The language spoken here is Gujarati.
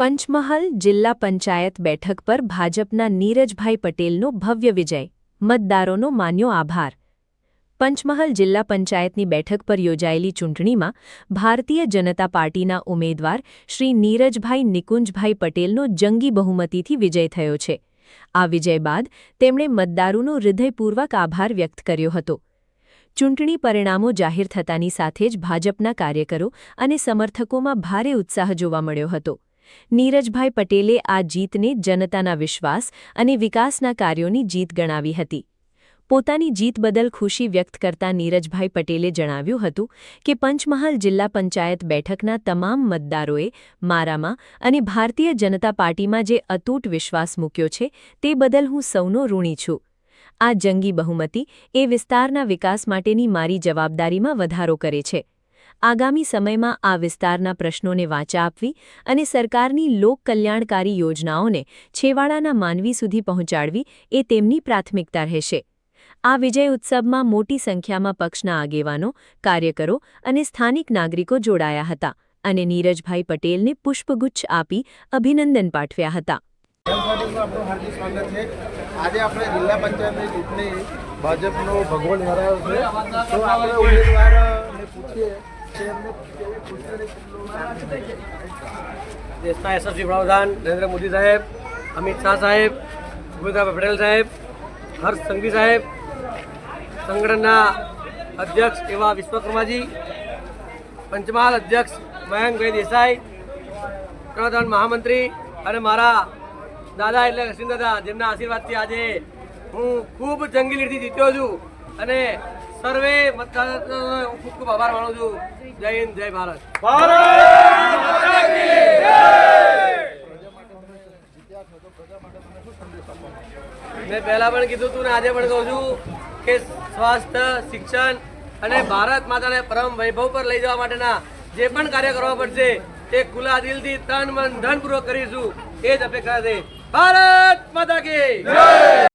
પંચમહાલ જિલ્લા પંચાયત બેઠક પર ભાજપના નીરજભાઈ પટેલનો ભવ્ય વિજય, મતદારોનો માન્યો આભાર। પંચમહાલ જિલ્લા પંચાયતની બેઠક પર યોજાયેલી ચૂંટણીમાં ભારતીય જનતા પાર્ટીના ઉમેદવાર શ્રી નીરજભાઈ નિકુંજભાઈ પટેલનો જંગી બહુમતીથી વિજય થયો છે। આ વિજય બાદ તેમણે મતદારોનો હૃદયપૂર્વક આભાર વ્યક્ત કર્યો હતો। ચૂંટણી પરિણામો જાહેર થતાની સાથે જ ભાજપના કાર્યકરો અને સમર્થકોમાં ભારે ઉત્સાહ જોવા મળ્યો હતો। નીરજભાઈ પટેલે આ જીતને જનતાના વિશ્વાસ અને વિકાસના કાર્યોની જીત ગણાવી હતી। પોતાની જીત બદલ ખુશી વ્યક્ત કરતા નીરજભાઈ પટેલે જણાવ્યું હતું કે પંચમહાલ જિલ્લા પંચાયત બેઠકના તમામ મતદારોએ મારામાં અને ભારતીય જનતા પાર્ટીમાં જે અતૂટ વિશ્વાસ મૂક્યો છે તે બદલ હું સૌનો ઋણી છું। આ જંગી બહુમતી એ વિસ્તારના વિકાસ માટેની મારી જવાબદારીમાં વધારો કરે છે। આગામી સમયમાં આ વિસ્તારના પ્રશ્નોને વાચા આપવી અને સરકારની લોકકલ્યાણકારી યોજનાઓને છેવાડાના માનવી સુધી પહોંચાડવી એ તેમની પ્રાથમિકતા રહેશે। આ વિજય ઉત્સવમાં મોટી સંખ્યામાં પક્ષના આગેવાનો, કાર્યકરો અને સ્થાનિક નાગરિકો જોડાયા હતા અને નીરજભાઈ પટેલને પુષ્પગુચ્છ આપી અભિનંદન પાઠવ્યા હતા। હાર્દિક સ્વાગત છે। આજે આપણે જિલ્લા પંચાયતની ચૂંટણી ભાજપનો ભગવો લહેરાયો છે, તો આપણે ઉમેદવારને પૂછીએ કે એમને કેવી ખુશી। દેશના યશસ્વી વડાપ્રધાન નરેન્દ્ર મોદી સાહેબ, અમિત શાહ સાહેબ, ભૂપેન્દ્ર પટેલ સાહેબ, હર્ષ સંઘવી સાહેબ, સંગઠનના અધ્યક્ષ એવા વિશ્વકર્માજી, પંચમહાલ અધ્યક્ષ મયંકભાઈ દેસાઈ, પ્રધાન મહામંત્રી અને મારા દાદા એટલે રસીન દાદા, જેમના આશીર્વાદથી આજે હું ખૂબ જંગી લીડથી જીત્યો છું અને સર્વે મતદારોનો હું ખૂબ ખૂબ આભાર માનું છું। જય હિન્દ, જય ભારત। મેં પહેલાં પણ કીધું હતું ને આજે પણ કહું છું કે સ્વાસ્થ્ય, શિક્ષણ અને ભારત માતાને પરમ વૈભવ પર લઈ જવા માટેના જે પણ કાર્ય કરવા પડશે તે ખુલ્લા દિલથી તન મન ધનપૂર્વક કરીશું, એ જ અપેક્ષા છે। ભારત માતા કી જય।